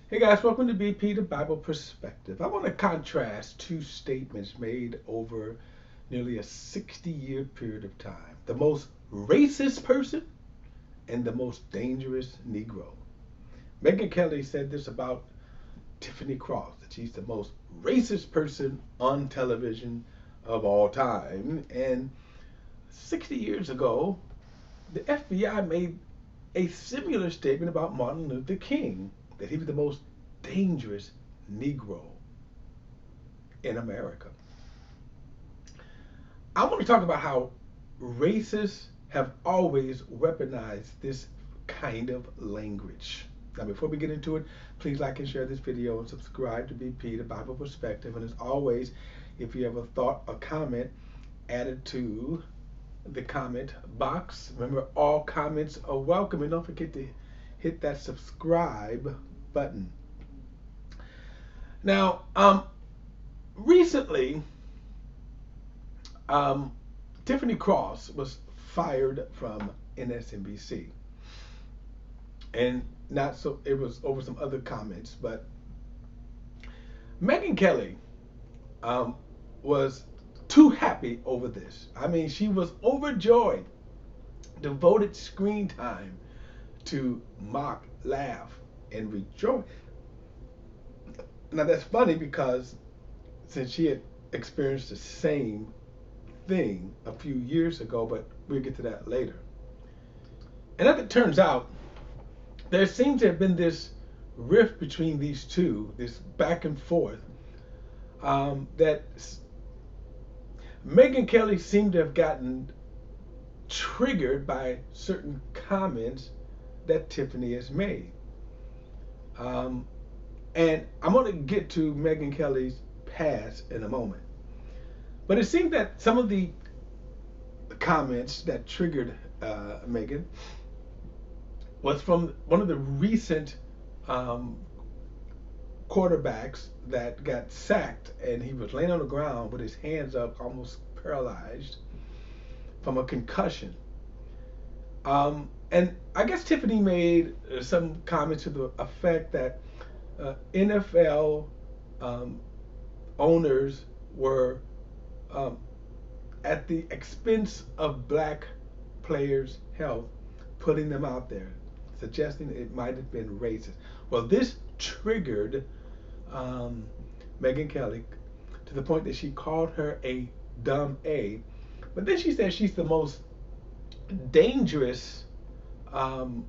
Hey guys, welcome to BP, the Bible Perspective. I want to contrast two statements made over nearly a 60-year period of time. The most racist person and the most dangerous Negro. Megyn Kelly said this about Tiffany Cross, that she's the most racist person on television of all time. And 60 years ago, the FBI made a similar statement about Martin Luther King, that he was the most dangerous Negro in America. I want to talk about how racists have always weaponized this kind of language. Now, before we get into it, please like and share this video and subscribe to BP, the Bible Perspective. And as always, if you have a thought or comment, add it to the comment box. Remember, all comments are welcome, and don't forget to hit that subscribe button. Now, recently, Tiffany Cross was fired from MSNBC, and not so. It was over some other comments, but Megyn Kelly was too happy over this. I mean, she was overjoyed, devoted screen time to mock, laugh, and rejoice. Now that's funny because since she had experienced the same thing a few years ago, but we'll get to that later. And as it turns out, there seems to have been this rift between these two, this back and forth, that Megyn Kelly seemed to have gotten triggered by certain comments that Tiffany has made. And I'm going to get to Megyn Kelly's past in a moment. But it seemed that some of the comments that triggered Megyn was from one of the recent quarterbacks that got sacked, and he was laying on the ground with his hands up, almost paralyzed from a concussion. And I guess Tiffany made some comments to the effect that NFL owners were at the expense of black players' health, putting them out there, suggesting it might have been racist. Well, this triggered Megyn Kelly to the point that she called her a dumb A. But then she said she's the most dangerous, I'm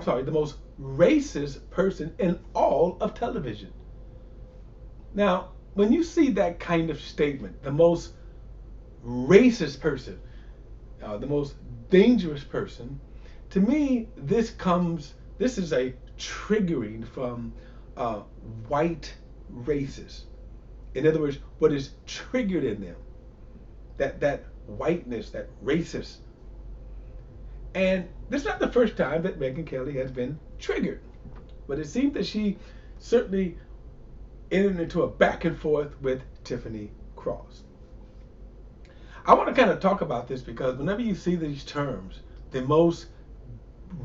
sorry, the most racist person in all of television. Now, when you see that kind of statement, the most racist person, the most dangerous person, to me, this is a triggering from white racists. In other words, what is triggered in them, that whiteness, that racist. And this is not the first time that Megyn Kelly has been triggered, but it seems that she certainly entered into a back and forth with Tiffany Cross. I want to kind of talk about this because whenever you see these terms, the most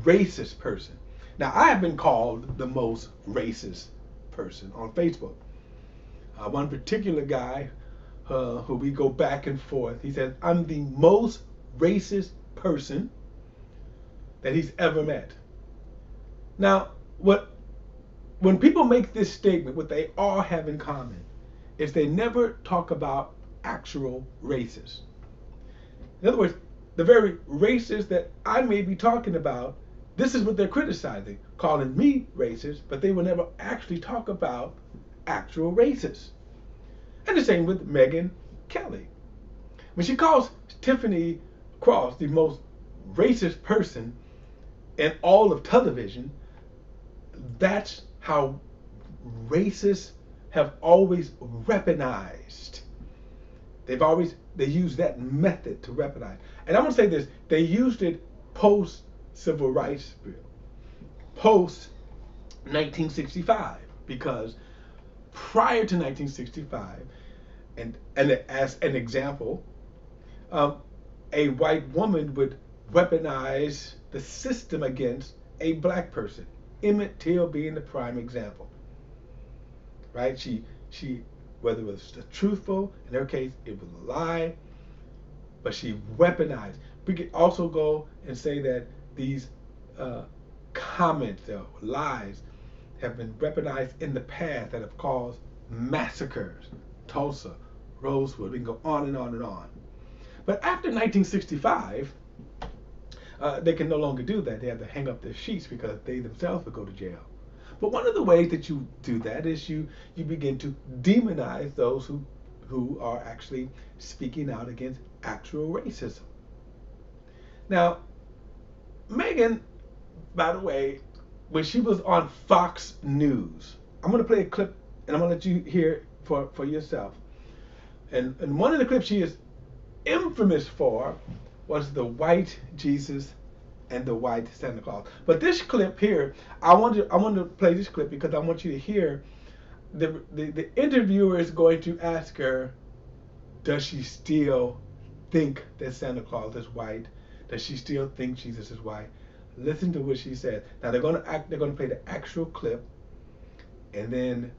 racist person. Now, I have been called the most racist person on Facebook. One particular guy who we go back and forth, he says, I'm the most racist person that he's ever met. Now, when people make this statement, what they all have in common is they never talk about actual racists. In other words, the very racists that I may be talking about, this is what they're criticizing, calling me racist, but they will never actually talk about actual racists. And the same with Megyn Kelly. When she calls Tiffany Cross the most racist person in all of television, that's how racists have always weaponized. They use that method to weaponize. And I'm gonna say this, they used it post Civil Rights Bill, post 1965, because prior to 1965, and as an example, a white woman would weaponize the system against a black person. Emmett Till being the prime example. right? She whether it was truthful, in her case it was a lie, but she weaponized. We could also go and say that these uh, comments or lies have been weaponized in the past that have caused massacres. Tulsa, Rosewood, we can go on and on and on. But after 1965, they can no longer do that. They have to hang up their sheets because they themselves would go to jail. But one of the ways that you do that is you begin to demonize those who are actually speaking out against actual racism. Now, Megyn, by the way, when she was on Fox News, I'm going to play a clip and I'm going to let you hear it for yourself. And one of the clips she is infamous for was the white Jesus and the white Santa Claus. But this clip here, I want to play this clip because I want you to hear the interviewer is going to ask her, does she still think that Santa Claus is white? Does she still think Jesus is white? Listen to what she said. Now they're going to play the actual clip, and then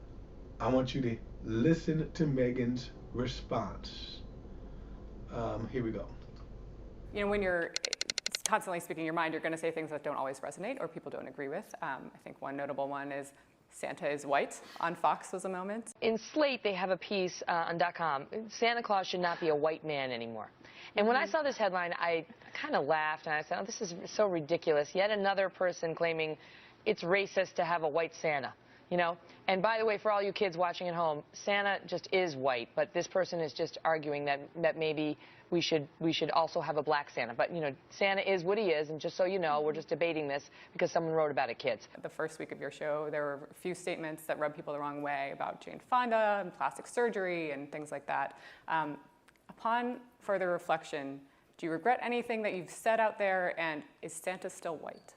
I want you to listen to Megyn's response. Here we go. You know, when you're constantly speaking your mind, you're going to say things that don't always resonate or people don't agree with. I think one notable one is Santa is white on Fox was a moment. In Slate, they have a piece on .com. Santa Claus should not be a white man anymore. And when I saw this headline, I kind of laughed and I said, oh, this is so ridiculous. Yet another person claiming it's racist to have a white Santa. You know, and by the way, for all you kids watching at home, Santa just is white, but this person is just arguing that maybe we should also have a black Santa. But you know, Santa is what he is, and just so you know, we're just debating this because someone wrote about it, kids. The first week of your show, there were a few statements that rubbed people the wrong way about Jane Fonda and plastic surgery and things like that. Upon further reflection, do you regret anything that you've said out there, and is Santa still white?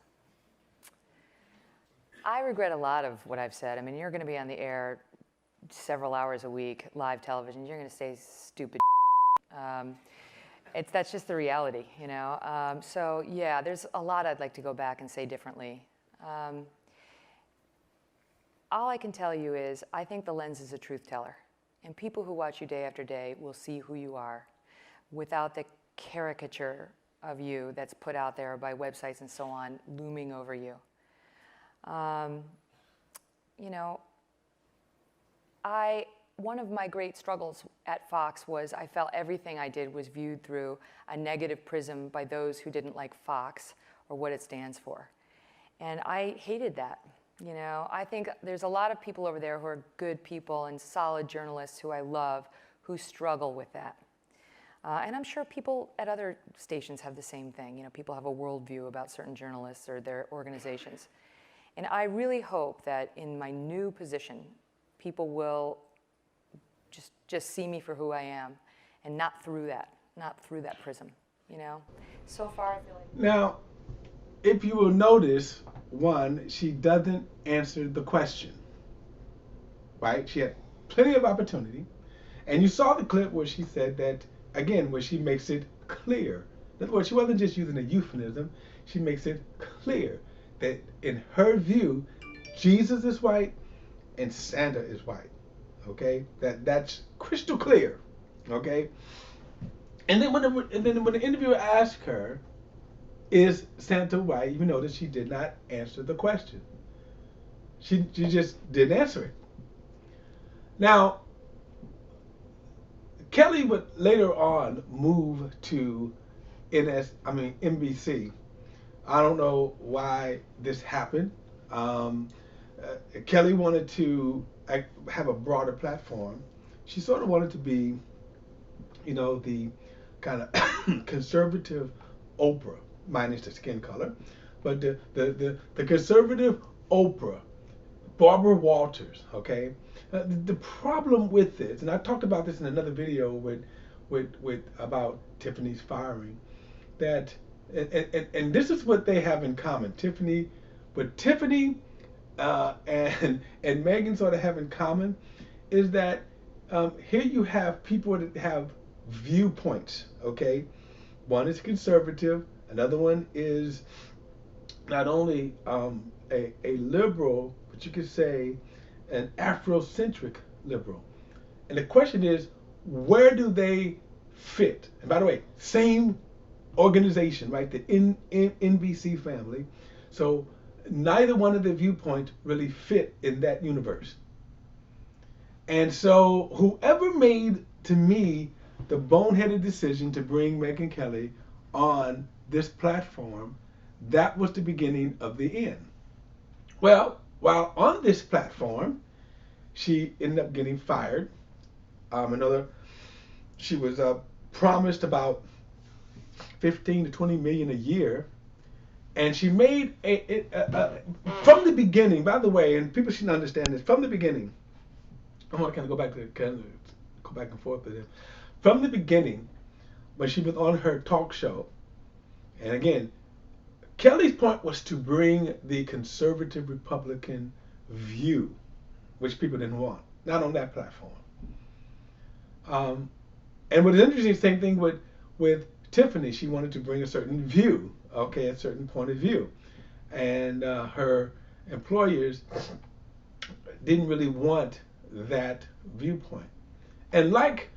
I regret a lot of what I've said. I mean, you're going to be on the air several hours a week, live television. You're going to say stupid. That's just the reality, you know. So yeah, there's a lot I'd like to go back and say differently. All I can tell you is I think the lens is a truth teller, and people who watch you day after day will see who you are without the caricature of you that's put out there by websites and so on looming over you. You know, one of my great struggles at Fox was I felt everything I did was viewed through a negative prism by those who didn't like Fox or what it stands for. And I hated that. You know, I think there's a lot of people over there who are good people and solid journalists who I love who struggle with that. And I'm sure people at other stations have the same thing. You know, people have a worldview about certain journalists or their organizations. And I really hope that in my new position, people will just see me for who I am and not through that prism, you know? So far, I feel like... Now, if you will notice, one, she doesn't answer the question, right? She had plenty of opportunity. And you saw the clip where she said that, again, where she makes it clear. In other words, she wasn't just using a euphemism. She makes it clear that in her view, Jesus is white and Santa is white. Okay, that's crystal clear. Okay, and then when the interviewer asked her, "Is Santa white?" you notice she did not answer the question. She just didn't answer it. Now, Kelly would later on move to NBC. I don't know why this happened. Kelly wanted to have a broader platform. She sort of wanted to be, you know, the kind of conservative Oprah, minus the skin color, but the conservative Oprah, Barbara Walters. Okay, the problem with this, and I talked about this in another video with about Tiffany's firing, that. And this is what they have in common. Tiffany and Megyn sort of have in common is that here you have people that have viewpoints. Okay, one is conservative, another one is not only a liberal, but you could say an Afrocentric liberal. And the question is, where do they fit? And by the way, same organization, right? The NBC family. So neither one of the viewpoints really fit in that universe. And so whoever made, to me, the boneheaded decision to bring Megyn Kelly on this platform, that was the beginning of the end. Well, while on this platform, she ended up getting fired. She was promised about 15 to 20 million a year, and she made from the beginning. By the way, and people should understand this from the beginning. I want to go back and forth with it. From the beginning, when she was on her talk show, and again, Kelly's point was to bring the conservative Republican view, which people didn't want, not on that platform. And what is interesting, same thing with Tiffany. She wanted to bring a certain view, okay, a certain point of view. And her employers didn't really want that viewpoint. And like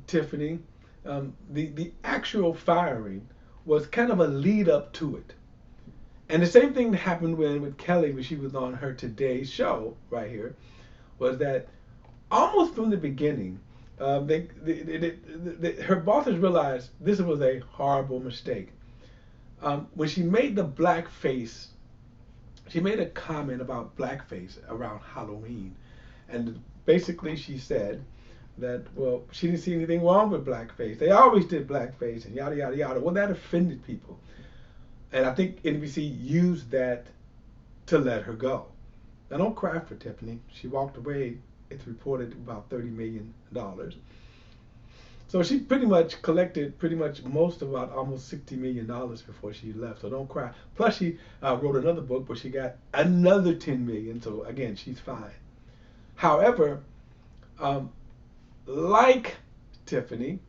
Tiffany, the actual firing was kind of a lead up to it. And the same thing happened with Kelly when she was on her Today show right here, was that almost from the beginning, her bosses realized this was a horrible mistake. When she made the blackface, she made a comment about blackface around Halloween. And basically she said that, well, she didn't see anything wrong with blackface. They always did blackface and yada, yada, yada. Well, that offended people. And I think NBC used that to let her go. Now, don't cry for Tiffany. She walked away, it's reported, about $30 million. So she pretty much collected most of about almost $60 million before she left. So don't cry. Plus, she wrote another book where she got another $10 million. So again, she's fine. However, like Tiffany,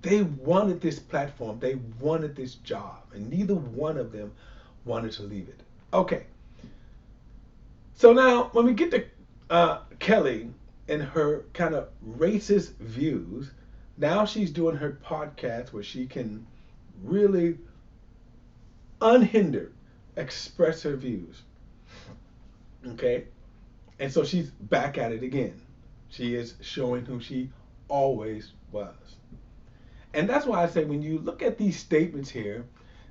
they wanted this platform, they wanted this job, and neither one of them wanted to leave it. Okay. So now, when we get to Kelly and her kind of racist views, now she's doing her podcast where she can really unhindered express her views. Okay? And so she's back at it again. She is showing who she always was. And that's why I say when you look at these statements here,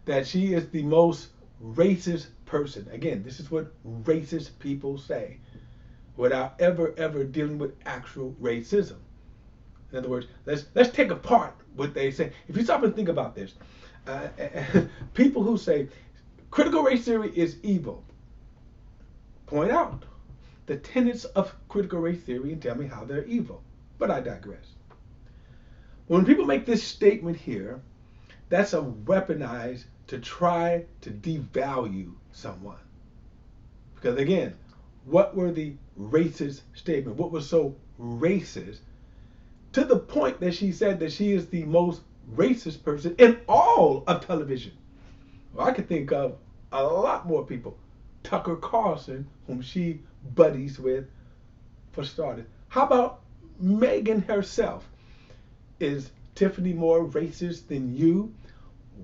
that she is the most racist person. Again, this is what racist people say without ever dealing with actual racism. In other words, let's take apart what they say. If you stop and think about this, people who say critical race theory is evil, point out the tenets of critical race theory and tell me how they're evil. But I digress. When people make this statement here, that's a weaponize to try to devalue someone. Because again, what were the racist statements? What was so racist to the point that she said that she is the most racist person in all of television? Well, I could think of a lot more people. Tucker Carlson, whom she buddies with, for starters. How about Megyn herself? Is Tiffany more racist than you?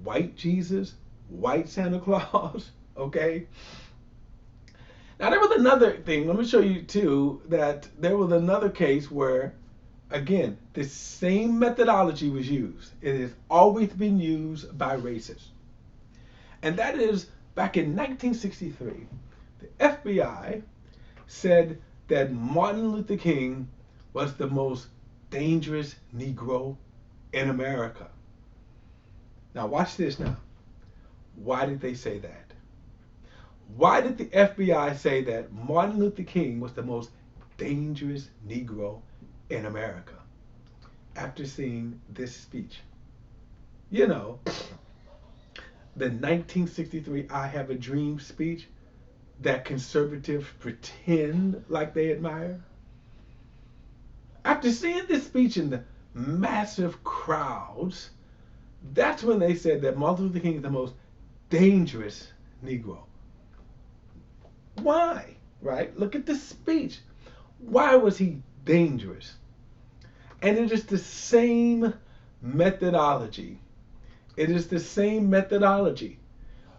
White Jesus? White Santa Claus? Okay? Now, there was another thing. Let me show you, too, that there was another case where, again, the same methodology was used. It has always been used by racists. And that is, back in 1963, the FBI said that Martin Luther King was the most dangerous Negro in America. Now watch this now. Why did they say that? Why did the FBI say that Martin Luther King was the most dangerous Negro in America? After seeing this speech. You know, the 1963 I Have a Dream speech that conservatives pretend like they admire. After seeing this speech in the massive crowds, that's when they said that Martin Luther King is the most dangerous Negro. Why? Right? Look at the speech. Why was he dangerous? And it is the same methodology. It is the same methodology.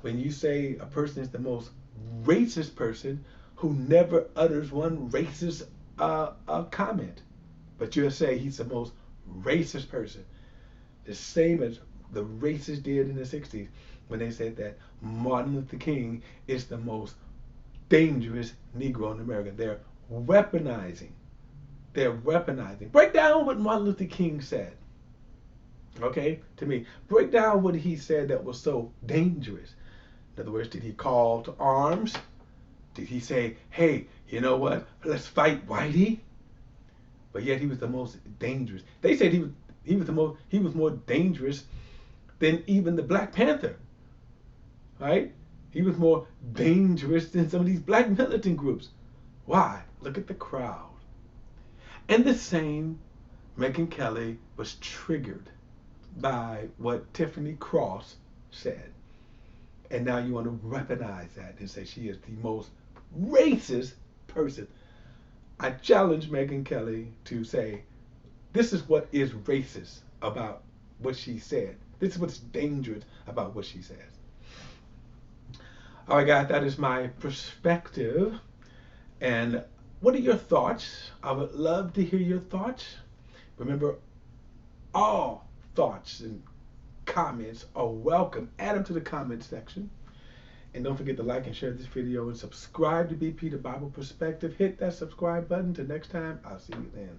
When you say a person is the most racist person who never utters one racist comment, but you'll say he's the most racist person. The same as the racists did in the 60s when they said that Martin Luther King is the most dangerous Negro in America. They're weaponizing. They're weaponizing. Break down what Martin Luther King said. Okay, to me, break down what he said that was so dangerous. In other words, did he call to arms? Did he say, hey, you know what, let's fight Whitey? But yet he was the most dangerous. They said he was more dangerous than even the Black Panther. Right? He was more dangerous than some of these black militant groups. Why? Look at the crowd. And the same, Megyn Kelly was triggered by what Tiffany Cross said. And now you want to weaponize that and say she is the most racist person. I challenge Megyn Kelly to say, this is what is racist about what she said. This is what's dangerous about what she says. All right, guys, that is my perspective. And what are your thoughts? I would love to hear your thoughts. Remember, all thoughts and comments are welcome. Add them to the comment section. And don't forget to like and share this video and subscribe to BP The Bible Perspective. Hit that subscribe button. Till next time, I'll see you then.